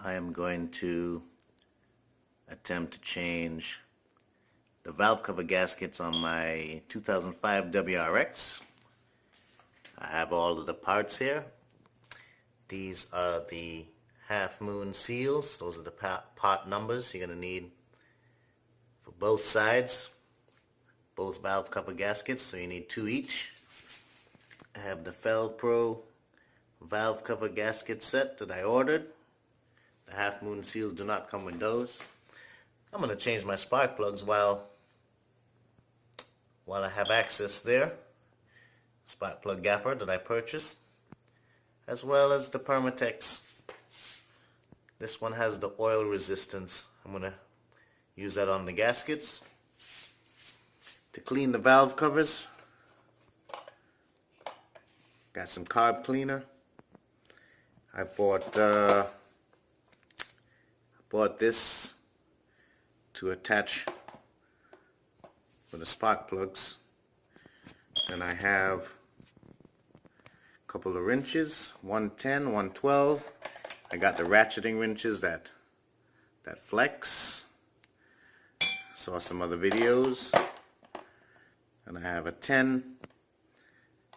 I am going to attempt to change the valve cover gaskets on my 2005 WRX. I have all of the parts here. These are the half moon seals. Those are the part numbers you're going to need for both sides, both valve cover gaskets, so you need 2 each. I have the Pro valve cover gasket set that I ordered. The half moon seals do not come with those. I'm going to change my spark plugs while I have access there. Spark plug gapper that I purchased, as well as the Permatex. This one has the oil resistance. I'm going to use that on the gaskets. To clean the valve covers, got some carb cleaner. I bought this to attach for the spark plugs. And I have a couple of wrenches, 110, 112. I got the ratcheting wrenches that flex. Saw some other videos. And I have a 10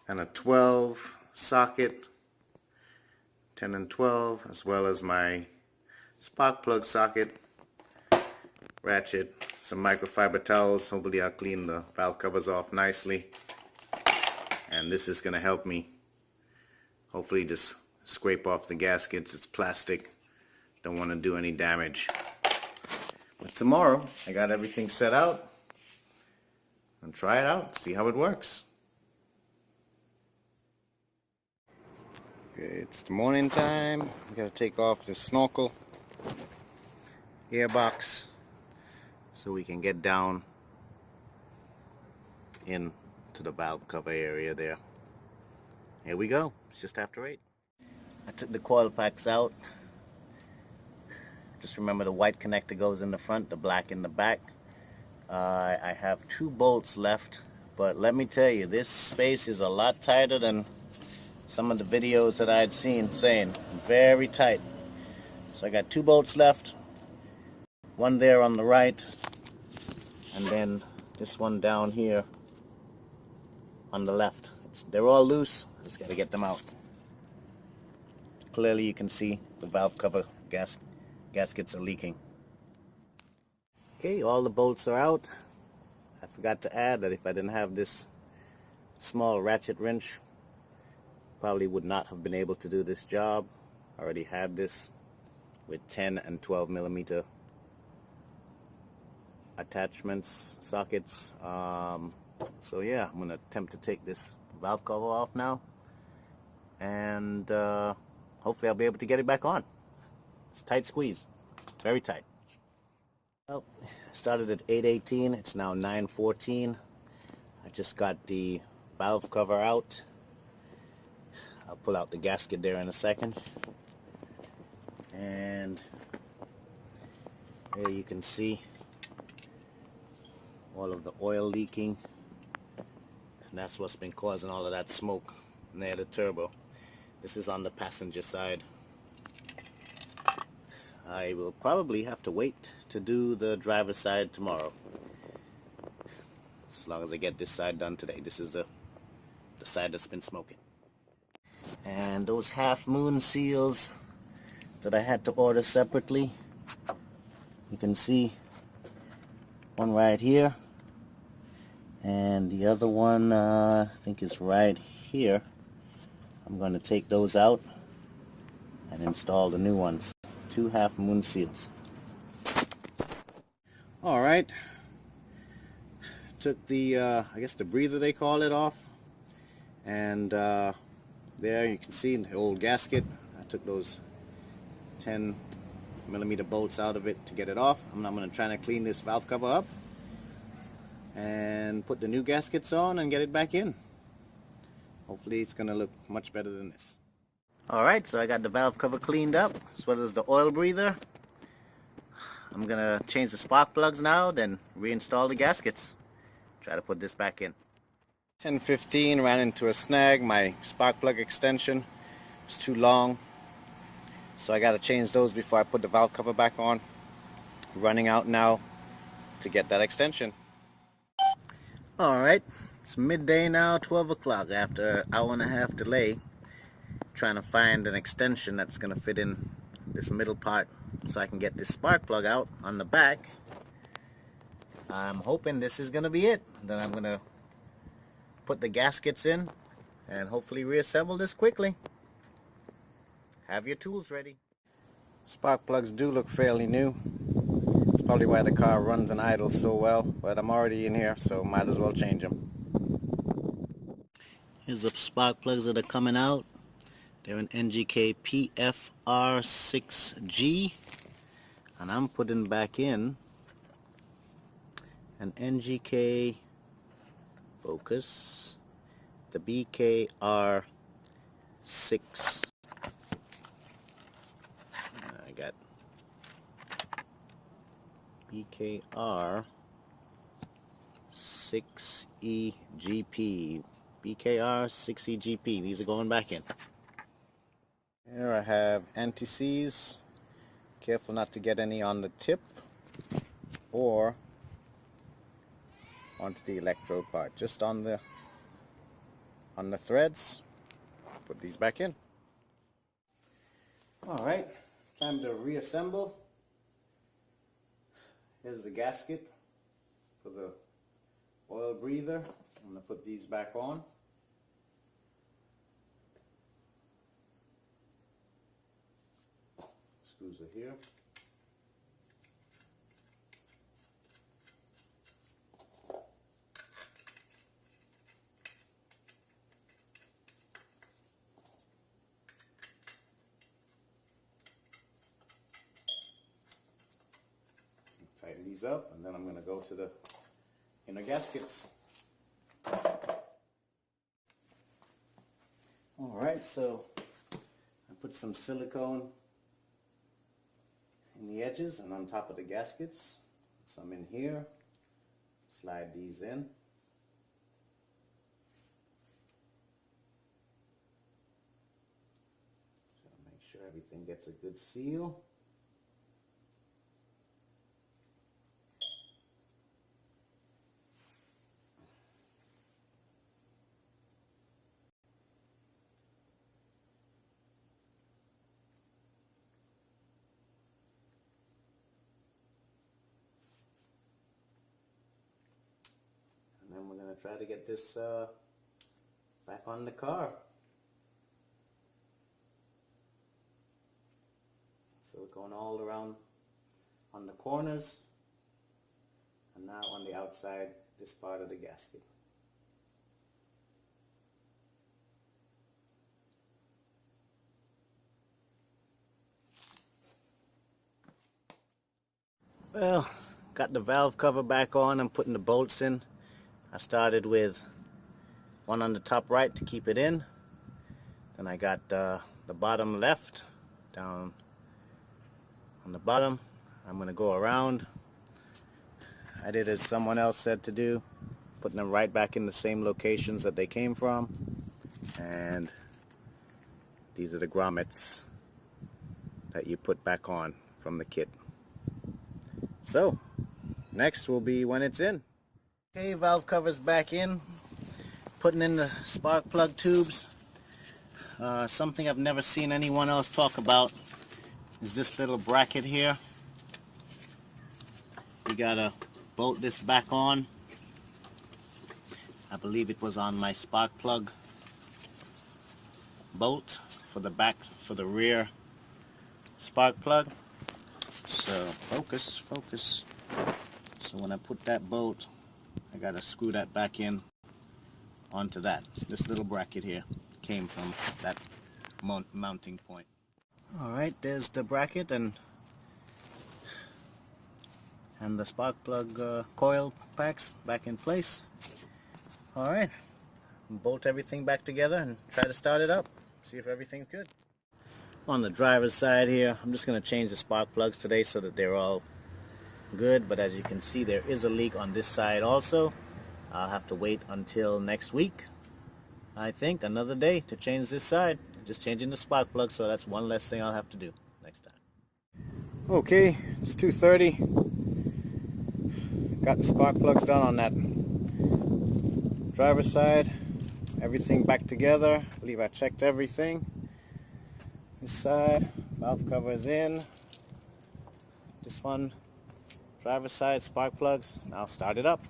and a 12 socket, 10 and 12, as well as my spark plug socket, ratchet, some microfiber towels. Hopefully I'll clean the valve covers off nicely. And this is going to help me hopefully just scrape off the gaskets. It's plastic. Don't want to do any damage. But tomorrow I got everything set out. And try it out, see how it works. Okay, it's the morning time. I gotta take off the snorkel airbox so we can get down into the valve cover area there. Here we go. It's just after 8. I took the coil packs out. Just remember the white connector goes in the front, the black in the back. I have 2 bolts left, but let me tell you, this space is a lot tighter than some of the videos that I had seen saying. Very tight. So I got 2 bolts left, one there on the right, and then this one down here on the left. They're all loose. Just got to get them out. Clearly you can see the valve cover gaskets are leaking. Okay, all the bolts are out. I forgot to add that if I didn't have this small ratchet wrench, probably would not have been able to do this job. I already had this with 10 and 12 millimeter attachments, sockets. So yeah, I'm going to attempt to take this valve cover off now, and hopefully I'll be able to get it back on. It's a tight squeeze, very tight. Well, started at 8:18, it's now 9:14. I just got the valve cover out. I'll pull out the gasket there in a second. And there you can see all of the oil leaking. And that's what's been causing all of that smoke near the turbo. This is on the passenger side. I will probably have to wait to do the driver's side tomorrow, as long as I get this side done today. This is the side that's been smoking. And those half moon seals that I had to order separately, you can see one right here, and the other one I think is right here. I'm going to take those out and install the new ones. 2 half moon seals. Alright, took the I guess the breather they call it off, and there you can see the old gasket. I took those 10 millimeter bolts out of it to get it off. I'm going to try to clean this valve cover up and put the new gaskets on and get it back in. Hopefully it's going to look much better than this. Alright, so I got the valve cover cleaned up, as well as the oil breather. I'm going to change the spark plugs now, then reinstall the gaskets. Try to put this back in. 10:15, ran into a snag. My spark plug extension was too long. So I got to change those before I put the valve cover back on. Running out now to get that extension. Alright, it's midday now, 12 o'clock, after an hour and a half delay, trying to find an extension that's going to fit in this middle part so I can get this spark plug out on the back. I'm hoping this is going to be it. Then I'm going to put the gaskets in and hopefully reassemble this quickly. Have your tools ready. Spark plugs do look fairly new. It's probably why the car runs and idles so well, but I'm already in here, so might as well change them. Here's the spark plugs that are coming out. They're an NGK PFR6G, and I'm putting back in an NGK, focus, the BKR6. I got BKR 6EGP. BKR 6EGP. These are going back in. Here I have anti-seize. Careful not to get any on the tip or onto the electrode part. Just on the threads. Put these back in. Alright, time to reassemble. Here's the gasket for the oil breather. I'm going to put these back on. Screws are here. Tighten these up, and then I'm going to go to the inner gaskets. Alright, so I put some silicone in the edges and on top of the gaskets. Some in here. Slide these in. So make sure everything gets a good seal. And then we're going to try to get this back on the car. Silicone all around on the corners and now on the outside, this part of the gasket. Well, got the valve cover back on. I'm putting the bolts in. I started with one on the top right to keep it in. Then I got the bottom left down on the bottom. I'm going to go around. I did as someone else said to do, putting them right back in the same locations that they came from. And these are the grommets that you put back on from the kit. So, next will be when it's in. Okay, valve cover's back in. Putting in the spark plug tubes. Something I've never seen anyone else talk about is this little bracket here. You gotta bolt this back on. I believe it was on my spark plug bolt for the back, for the rear spark plug. So focus. So when I put that bolt, I gotta screw that back in onto that. This little bracket here came from that mounting point. Alright, there's the bracket and the spark plug coil packs back in place. Alright, bolt everything back together and try to start it up. See if everything's good. On the driver's side here, I'm just going to change the spark plugs today so that they're all good, but as you can see there is a leak on this side also. I'll have to wait until next week, I think, another day to change this side. Just changing the spark plug, so that's one less thing I'll have to do. next time. Okay, it's 2:30. Got the spark plugs done on that driver's side. Everything back together. I believe I checked everything. This side, valve cover is in. This one, driver's side, spark plugs. Now start it up.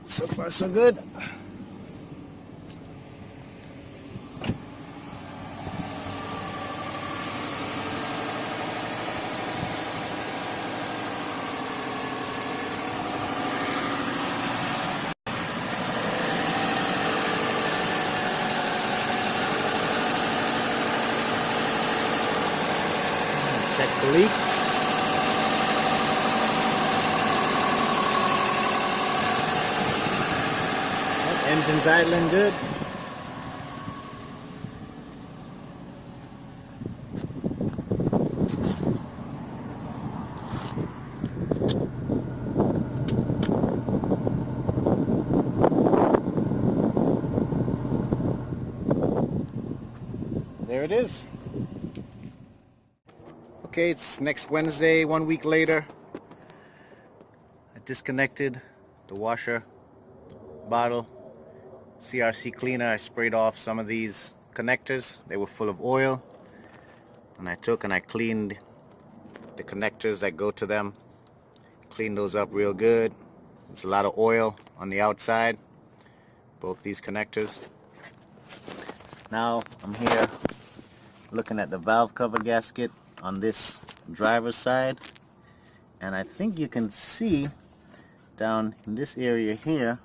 So far so good. Check the leaks. Engine's idling good. There it is. Okay, it's next Wednesday, 1 week later. I disconnected the washer bottle. CRC cleaner, I sprayed off some of these connectors. They were full of oil. And I took and I cleaned the connectors that go to them. Cleaned those up real good. There's a lot of oil on the outside. Both these connectors. Now I'm here looking at the valve cover gasket on this driver's side. And I think you can see down in this area here,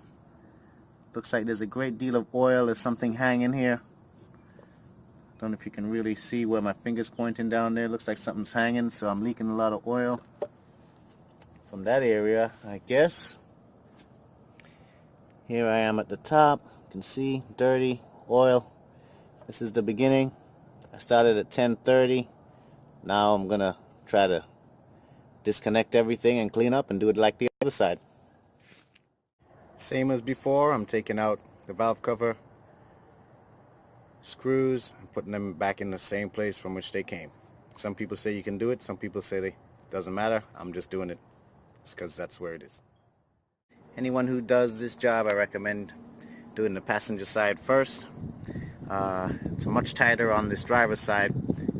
looks like there's a great deal of oil. There's something hanging here. Don't know if you can really see where my finger's pointing down there. Looks like something's hanging, so I'm leaking a lot of oil from that area, I guess. Here I am at the top. You can see dirty oil. This is the beginning. I started at 10:30. Now I'm gonna try to disconnect everything and clean up and do it like the other side. Same as before, I'm taking out the valve cover screws and putting them back in the same place from which they came. Some people say you can do it, some people say it doesn't matter. I'm just doing it because that's where it is. Anyone who does this job, I recommend doing the passenger side first. It's much tighter on this driver's side,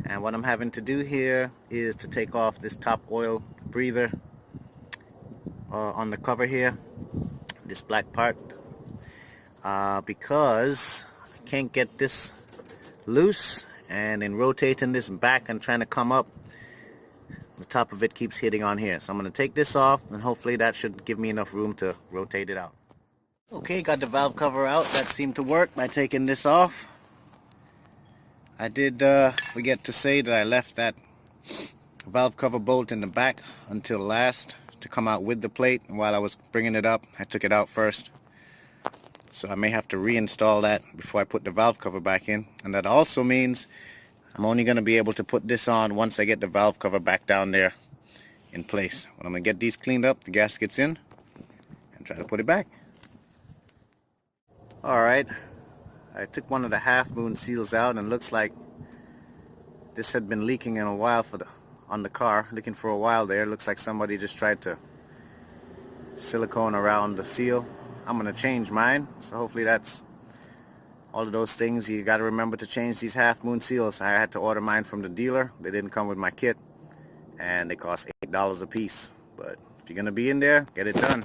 and what I'm having to do here is to take off this top oil breather on the cover here, this black part, because I can't get this loose, and in rotating this back and trying to come up, the top of it keeps hitting on here. So I'm going to take this off, and hopefully that should give me enough room to rotate it out. Okay, got the valve cover out. That seemed to work by taking this off. I did forget to say that I left that valve cover bolt in the back until last to come out with the plate, and while I was bringing it up, I took it out first. So I may have to reinstall that before I put the valve cover back in, and that also means I'm only going to be able to put this on once I get the valve cover back down there in place. When I'm going to get these cleaned up, the gaskets in, and try to put it back. Alright, I took one of the half moon seals out, and looks like this had been leaking in a while on the car, leaking for a while there. Looks like somebody just tried to silicone around the seal. I'm going to change mine, so hopefully that's all of those things. You got to remember to change these half moon seals. I had to order mine from the dealer. They didn't come with my kit, and they cost $8 a piece. But if you're going to be in there, get it done.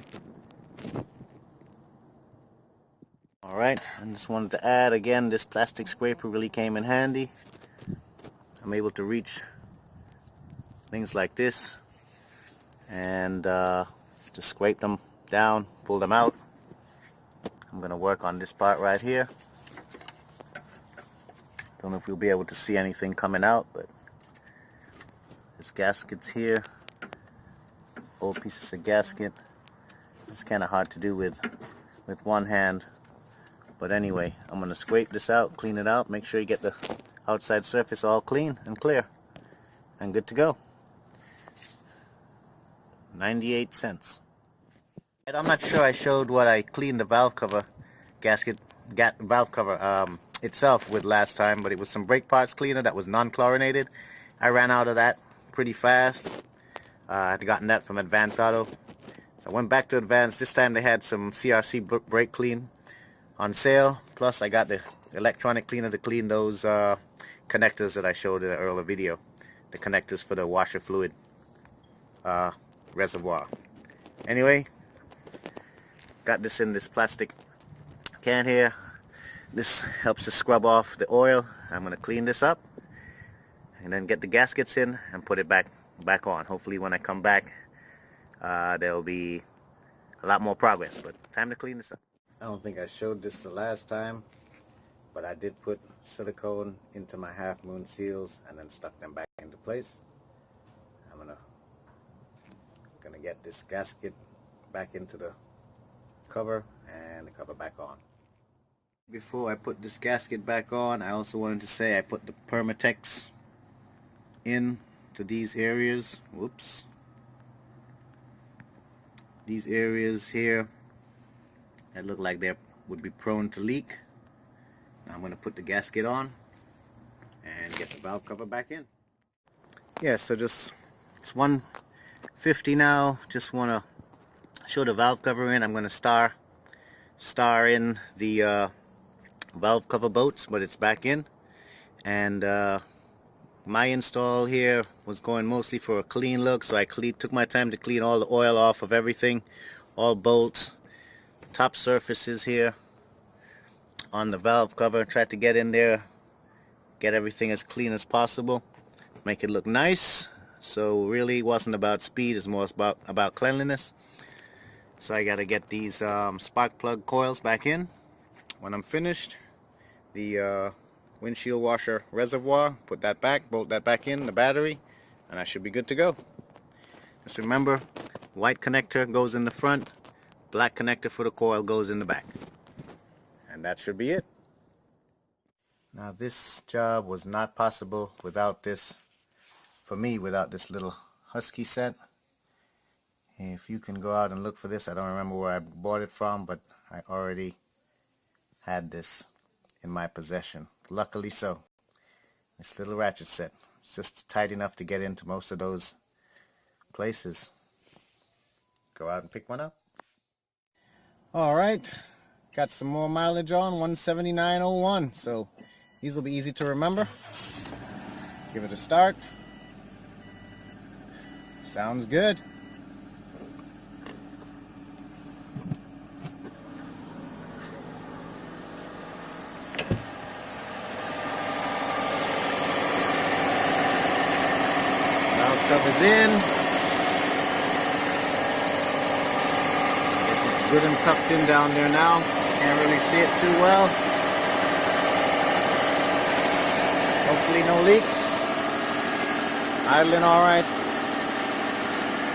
Alright, I just wanted to add again, this plastic scraper really came in handy. I'm able to reach things like this and just scrape them down, pull them out. I'm going to work on this part right here. Don't know if you'll be able to see anything coming out, but it's gaskets here, old pieces of gasket. It's kind of hard to do with one hand, but anyway, I'm gonna scrape this out, clean it out, make sure you get the outside surface all clean and clear and good to go. 98 cents. And I'm not sure I showed what I cleaned the valve cover valve cover itself with last time, but it was some brake parts cleaner that was non-chlorinated. I ran out of that pretty fast. I had gotten that from Advance Auto, so I went back to Advance. This time they had some CRC brake clean on sale, plus I got the electronic cleaner to clean those connectors that I showed in an earlier video, the connectors for the washer fluid reservoir. Anyway, got this in this plastic can here. This helps to scrub off the oil. I'm going to clean this up and then get the gaskets in and put it back on. Hopefully when I come back there'll be a lot more progress, but time to clean this up. I don't think I showed this the last time, but I did put silicone into my half moon seals and then stuck them back into place. I'm gonna get this gasket back into the cover and the cover back on. Before I put this gasket back on, I also wanted to say I put the Permatex in to these areas. Whoops. These areas here that look like they would be prone to leak. Now I'm going to put the gasket on and get the valve cover back in. Yeah, so it's 1:50 now. Just want to show the valve cover in. I'm going to star in the valve cover bolts, but it's back in. And my install here was going mostly for a clean look, so I took my time to clean all the oil off of everything, all bolts, top surfaces here on the valve cover. Tried to get in there, get everything as clean as possible, make it look nice. So really wasn't about speed, it's more about cleanliness. So I got to get these spark plug coils back in. When I'm finished, the windshield washer reservoir, put that back, bolt that back in, the battery, and I should be good to go. Just remember, white connector goes in the front, black connector for the coil goes in the back. And that should be it. Now this job was not possible without this, for me, without this little Husky set. If you can go out and look for this, I don't remember where I bought it from, but I already had this in my possession. Luckily so. This little ratchet set. It's just tight enough to get into most of those places. Go out and pick one up. Alright, got some more mileage on, 179.01, so these will be easy to remember. Give it a start. Sounds good. Covers in. Guess it's good and tucked in down there now. Can't really see it too well. Hopefully no leaks. Idling alright.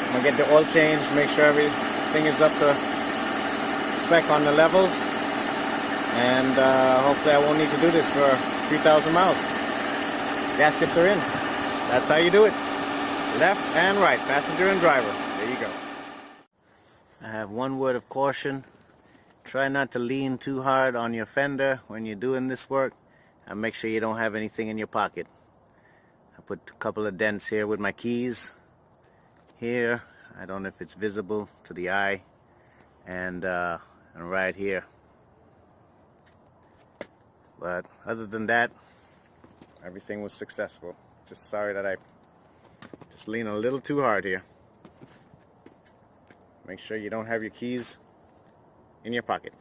I'm gonna get the oil changed, make sure everything is up to spec on the levels. And hopefully I won't need to do this for 3,000 miles. Gaskets are in. That's how you do it. Left and right, passenger and driver. There you go. I have one word of caution. Try not to lean too hard on your fender when you're doing this work, and make sure you don't have anything in your pocket. I put a couple of dents here with my keys. Here, I don't know if it's visible to the eye, and right here. But other than that, everything was successful. Just sorry that I just lean a little too hard here. Make sure you don't have your keys in your pocket.